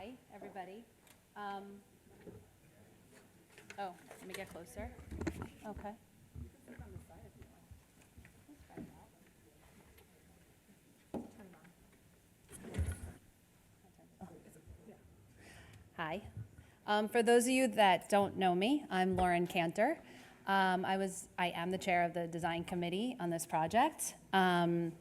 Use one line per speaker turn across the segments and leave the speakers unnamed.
Hi, everybody. Oh, let me get closer. Okay. Hi. For those of you that don't know me, I'm Lauren Kanter. I am the chair of the design committee on this project. And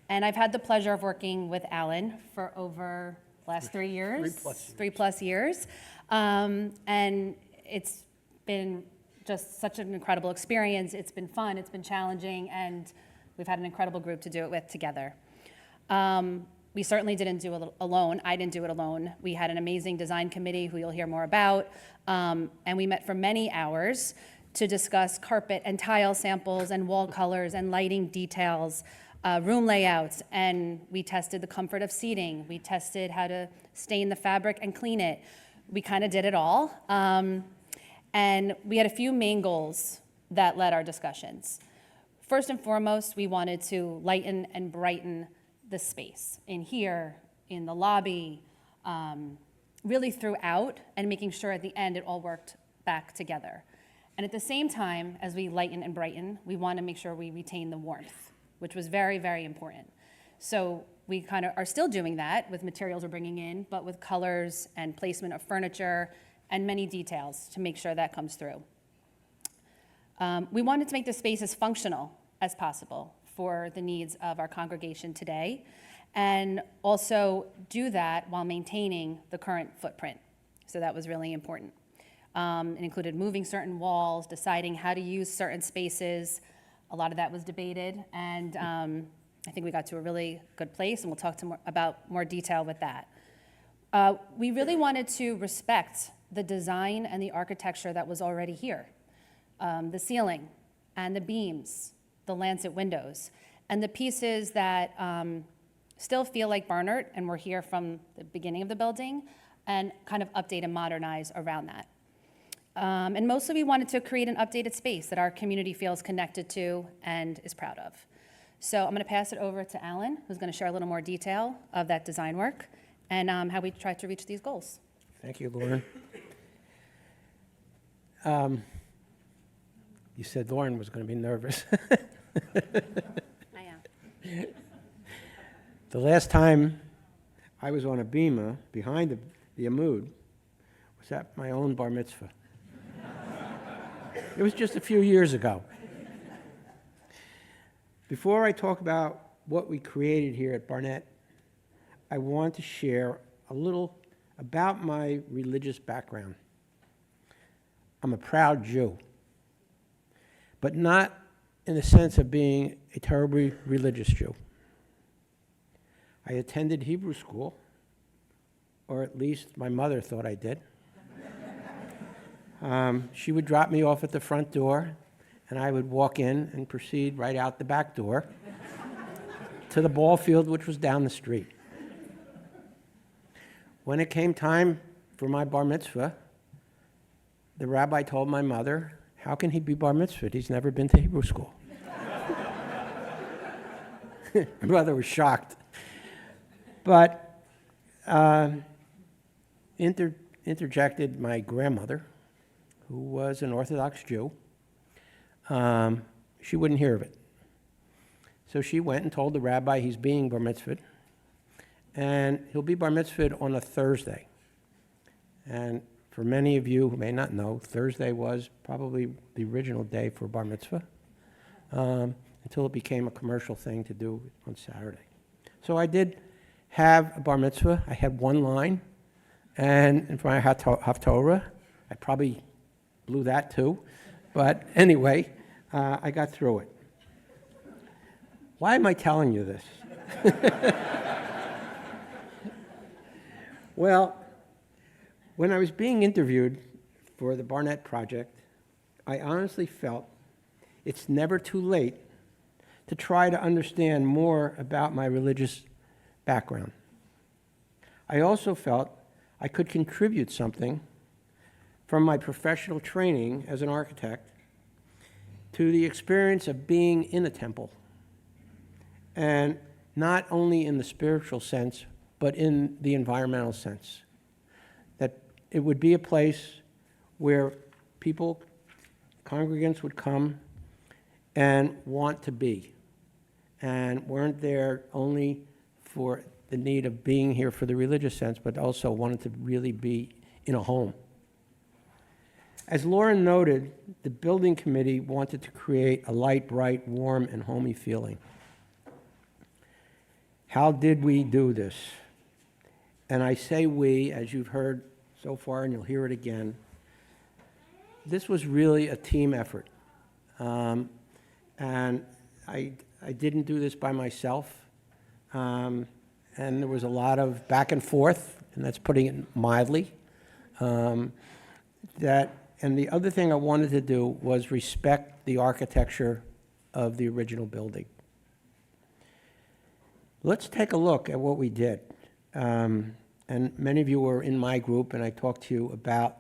I've had the pleasure of working with Alan for over the last 3 years. 3+ years. And it's been just such an incredible experience. It's been fun, it's been challenging, and we've had an incredible group to do it with together. We certainly didn't do it alone. I didn't do it alone. We had an amazing design committee who you'll hear more about, and we met for many hours to discuss carpet and tile samples and wall colors and lighting details, room layouts, and we tested the comfort of seating. We tested how to stain the fabric and clean it. We kind of did it all. And we had a few main goals that led our discussions. First and foremost, we wanted to lighten and brighten the space in here, in the lobby, really throughout, and making sure at the end it all worked back together. And at the same time, as we lighten and brighten, we want to make sure we retain the warmth, which was very, very important. So we kind of are still doing that with materials we're bringing in, but with colors and placement of furniture and many details to make sure that comes through. We wanted to make the space as functional as possible for the needs of our congregation today, and also do that while maintaining the current footprint. So that was really important. It included moving certain walls, deciding how to use certain spaces. A lot of that was debated, and I think we got to a really good place, and we'll talk about more detail with that. We really wanted to respect the design and the architecture that was already here. The ceiling and the beams, the lancet windows, and the pieces that still feel like Barnert and were here from the beginning of the building, and kind of update and modernize around that. And mostly we wanted to create an updated space that our community feels connected to and is proud of. So I'm going to pass it over to Alan, who's going to share a little more detail of that design work and how we tried to reach these goals.
Thank you, Lauren. You said Lauren was going to be nervous.
I am.
The last time I was on a bima behind the Amud was at my own bar mitzvah. It was just a few years ago. Before I talk about what we created here at Barnert, I want to share a little about my religious background. I'm a proud Jew, but not in the sense of being a terribly religious Jew. I attended Hebrew school, or at least my mother thought I did. She would drop me off at the front door, and I would walk in and proceed right out the back door to the ball field, which was down the street. When it came time for my bar mitzvah, the rabbi told my mother, "How can he be bar mitzvahed? He's never been to Hebrew school." My mother was shocked. But interjected my grandmother, who was an Orthodox Jew. She wouldn't hear of it. So she went and told the rabbi he's being bar mitzvahed, and he'll be bar mitzvahed on a Thursday. And for many of you who may not know, Thursday was probably the original day for bar mitzvah, until it became a commercial thing to do on Saturday. So I did have a bar mitzvah. I had one line, and for my Haftorah, I probably blew that too. But anyway, I got through it. Why am I telling you this? Well, when I was being interviewed for the Barnert project, I honestly felt it's never too late to try to understand more about my religious background. I also felt I could contribute something from my professional training as an architect to the experience of being in a temple, and not only in the spiritual sense, but in the environmental sense. it would be a place where people, congregants would come and want to be, and weren't there only for the need of being here for the religious sense, but also wanted to really be in a home. As Lauren noted, the building committee wanted to create a light, bright, warm, and homey feeling. How did we do this? And I say we, as you've heard so far, and you'll hear it again, this was really a team effort. And I didn't do this by myself. And there was a lot of back and forth, and that's putting it mildly. And the other thing I wanted to do was respect the architecture of the original building. Let's take a look at what we did. And many of you were in my group, and I talked to you about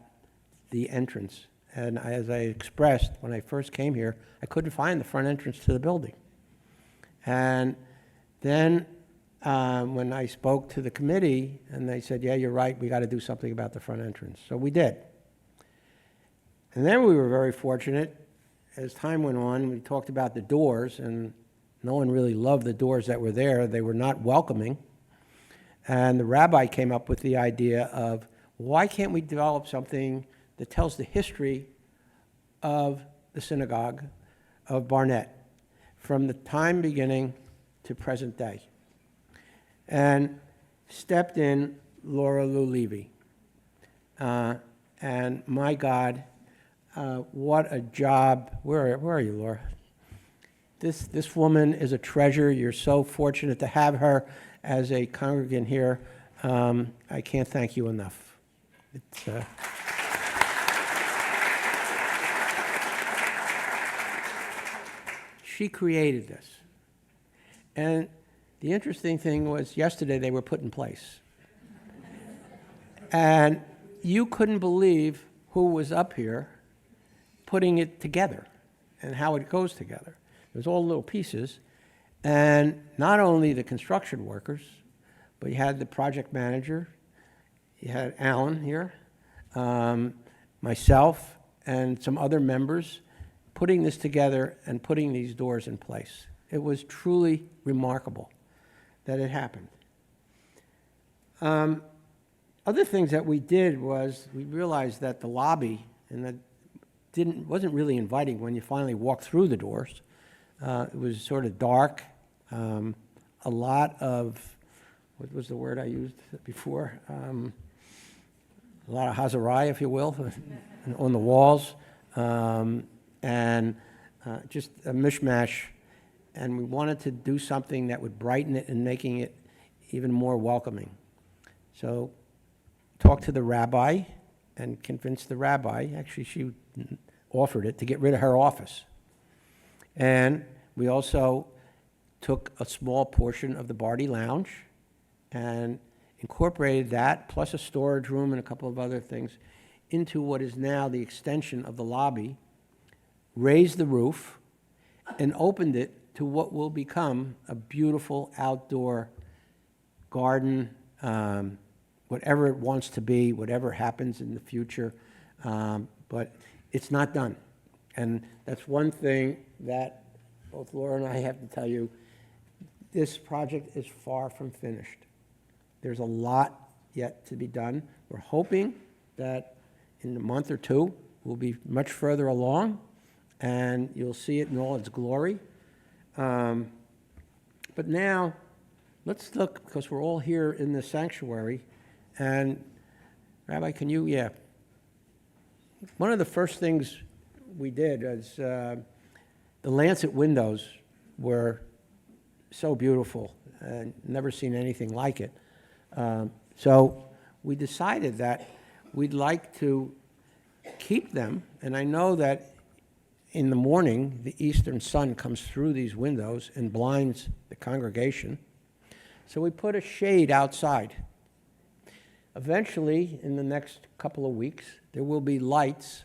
the entrance. And as I expressed, when I first came here, I couldn't find the front entrance to the building. And then when I spoke to the committee, and they said, yeah, you're right, we got to do something about the front entrance. So we did. And then we were very fortunate. As time went on, we talked about the doors, and no one really loved the doors that were there. They were not welcoming. And the rabbi came up with the idea of, why can't we develop something that tells the history of the synagogue of Barnert from the time beginning to present day? And stepped in Laura Lou Levy. And my God, what a job. Where are you, Laura? This woman is a treasure. You're so fortunate to have her as a congregant here. I can't thank you enough. She created this. And the interesting thing was yesterday they were put in place. And you couldn't believe who was up here putting it together and how it goes together. It was all little pieces. And not only the construction workers, but you had the project manager, you had Alan here, myself, and some other members putting this together and putting these doors in place. It was truly remarkable that it happened. Other things that we did was we realized that the lobby and that wasn't really inviting when you finally walked through the doors. It was sort of dark. A lot of, what was the word I used before? A lot of Hazarai, if you will, on the walls, and just a mishmash. And we wanted to do something that would brighten it and making it even more welcoming. So talked to the rabbi and convinced the rabbi, actually she offered it, to get rid of her office. And we also took a small portion of the Barty Lounge and incorporated that, plus a storage room and a couple of other things, into what is now the extension of the lobby, raised the roof, and opened it to what will become a beautiful outdoor garden, whatever it wants to be, whatever happens in the future, but it's not done. And that's one thing that both Laura and I have to tell you, this project is far from finished. There's a lot yet to be done. We're hoping that in a month or two, we'll be much further along, and you'll see it in all its glory. But now, let's look, because we're all here in the sanctuary, and Rabbi, can you, one of the first things we did is the lancet windows were so beautiful, and never seen anything like it. So we decided that we'd like to keep them, and I know that in the morning, the eastern sun comes through these windows and blinds the congregation. So we put a shade outside. Eventually, in the next couple of weeks, there will be lights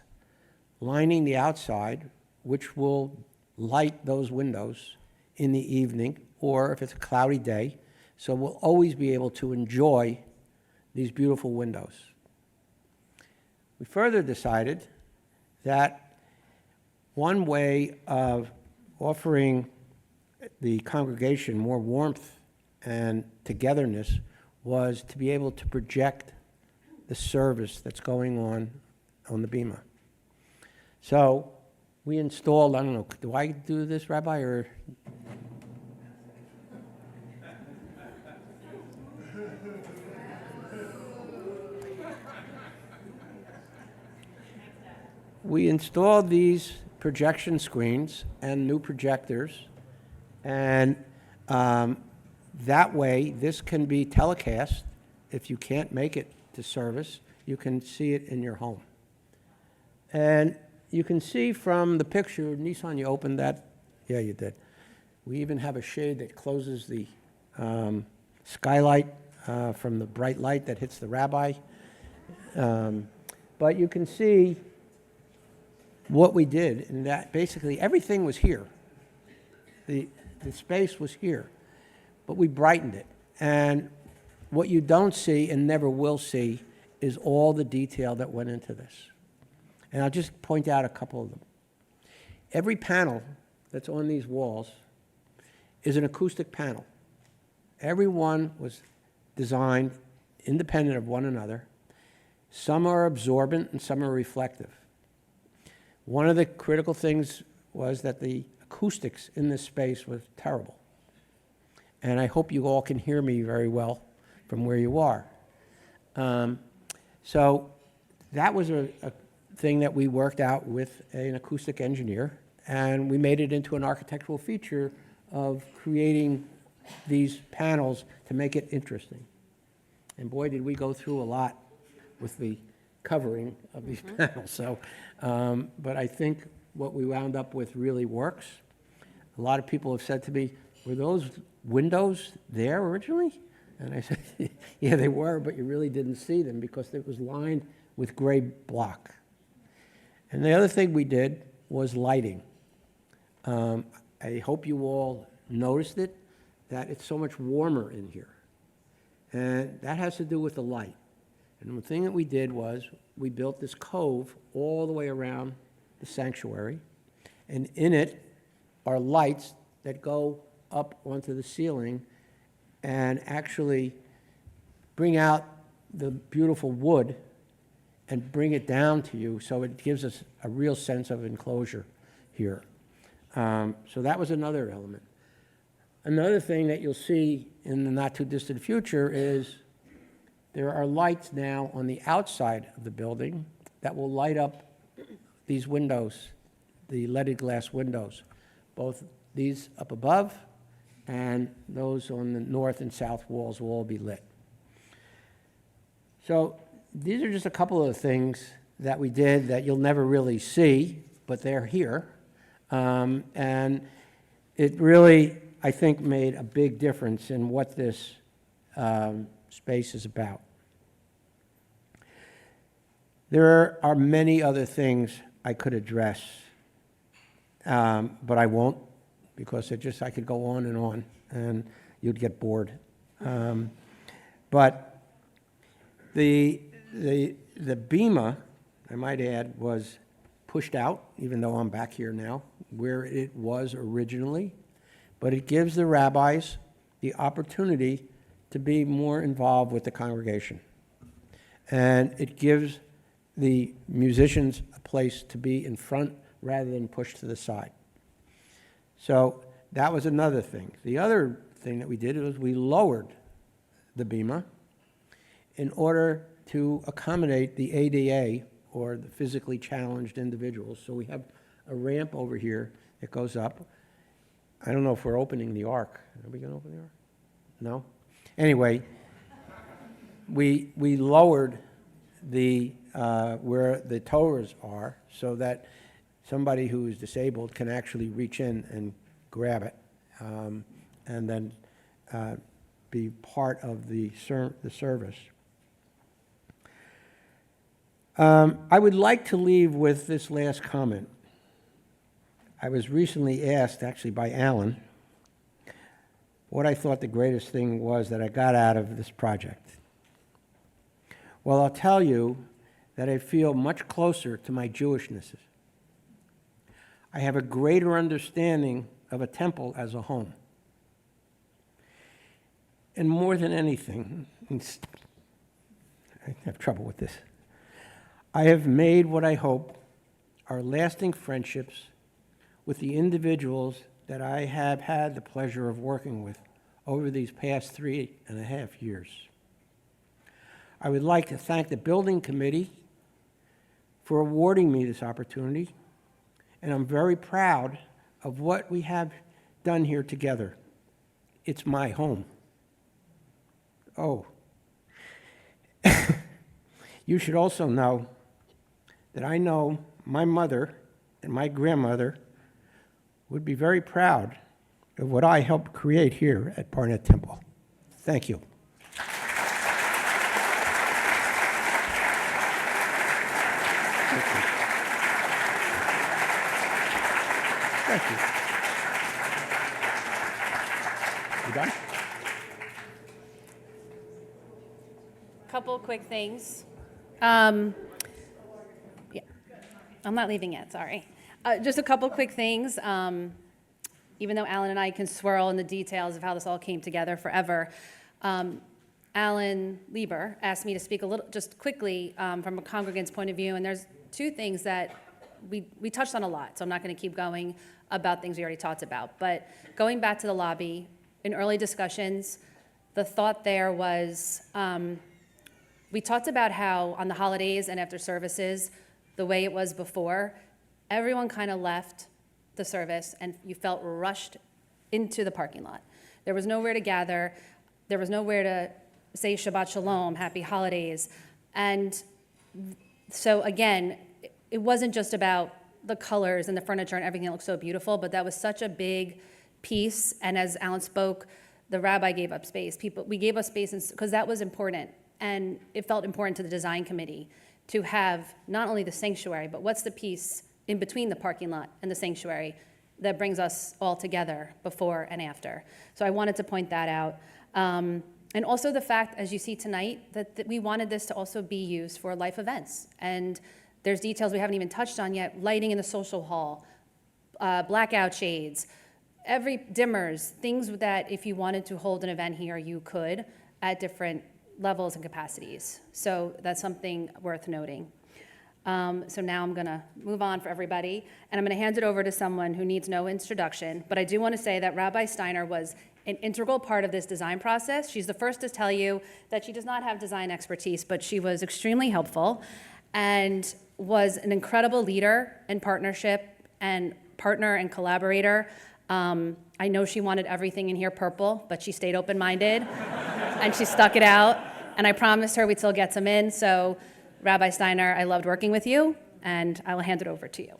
lining the outside, which will light those windows in the evening, or if it's a cloudy day. So we'll always be able to enjoy these beautiful windows. We further decided that one way of offering the congregation more warmth and togetherness was to be able to project the service that's going on the bema. So we installed, I don't know, do I do this, Rabbi, or? We installed these projection screens and new projectors, and that way this can be telecast. If you can't make it to service, you can see it in your home. And you can see from the picture, Nisan, you opened that? Yeah, you did. We even have a shade that closes the skylight from the bright light that hits the rabbi. But you can see what we did, and that basically everything was here. The space was here, but we brightened it. And what you don't see and never will see is all the detail that went into this. And I'll just point out a couple of them. Every panel that's on these walls is an acoustic panel. Every one was designed independent of one another. Some are absorbent and some are reflective. One of the critical things was that the acoustics in this space was terrible. And I hope you all can hear me very well from where you are. So that was a thing that we worked out with an acoustic engineer, and we made it into an architectural feature of creating these panels to make it interesting. And boy, did we go through a lot with the covering of these panels. So, but I think what we wound up with really works. A lot of people have said to me, were those windows there originally? And I said, yeah, they were, but you really didn't see them because it was lined with gray block. And the other thing we did was lighting. I hope you all noticed it, that it's so much warmer in here. And that has to do with the light. And the thing that we did was we built this cove all the way around the sanctuary, and in it are lights that go up onto the ceiling and actually bring out the beautiful wood and bring it down to you, so it gives us a real sense of enclosure here. So that was another element. Another thing that you'll see in the not-too-distant future is there are lights now on the outside of the building that will light up these windows, the leaded glass windows, both these up above and those on the north and south walls will all be lit. So these are just a couple of things that we did that you'll never really see, but they're here. And it really, I think, made a big difference in what this space is about. There are many other things I could address, but I won't, because I could go on, and you'd get bored. But the bema, I might add, was pushed out, even though I'm back here now, where it was originally. But it gives the rabbis the opportunity to be more involved with the congregation. And it gives the musicians a place to be in front rather than pushed to the side. So that was another thing. The other thing that we did was we lowered the bema in order to accommodate the ADA, or the physically challenged individuals. So we have a ramp over here that goes up. I don't know if we're opening the ark. Are we going to open the ark? No? Anyway, we lowered the where the towers are, so that somebody who is disabled can actually reach in and grab it, and then be part of the service. I would like to leave with this last comment. I was recently asked, actually by Alan, what I thought the greatest thing was that I got out of this project. Well, I'll tell you that I feel much closer to my Jewishness. I have a greater understanding of a temple as a home. And more than anything, I have trouble with this, I have made what I hope are lasting friendships with the individuals that I have had the pleasure of working with over these past 3.5 years. I would like to thank the building committee for awarding me this opportunity, and I'm very proud of what we have done here together. It's my home. Oh, you should also know that I know my mother and my grandmother would be very proud of what I helped create here at Barnert Temple. Thank you. Thank you. You done?
Couple quick things. Yeah, I'm not leaving yet, sorry. Just a couple quick things. Even though Alan and I can swirl in the details of how this all came together forever, Alan Lieber asked me to speak a little, just quickly, from a congregant's point of view, and there's two things that we touched on a lot, so I'm not going to keep going about things we already talked about. But going back to the lobby, in early discussions, the thought there was, we talked about how on the holidays and after services, the way it was before, everyone kind of left the service and you felt rushed into the parking lot. There was nowhere to gather. There was nowhere to say Shabbat Shalom, happy holidays. And so again, it wasn't just about the colors and the furniture and everything that looked so beautiful, but that was such a big piece. And as Alan spoke, the rabbi gave up space. We gave up space because that was important. And it felt important to the design committee to have not only the sanctuary, but what's the piece in between the parking lot and the sanctuary that brings us all together before and after. So I wanted to point that out. And also the fact, as you see tonight, that we wanted this to also be used for life events. And there's details we haven't even touched on yet, lighting in the social hall, blackout shades, every dimmers, things that if you wanted to hold an event here, you could at different levels and capacities. So that's something worth noting. So now I'm going to move on for everybody, and I'm going to hand it over to someone who needs no introduction. But I do want to say that Rabbi Steiner was an integral part of this design process. She's the first to tell you that she does not have design expertise, but she was extremely helpful and was an incredible leader and partnership and partner and collaborator. I know she wanted everything in here purple, but she stayed open-minded and she stuck it out. And I promised her we'd still get some in. So Rabbi Steiner, I loved working with you, and I will hand it over to you.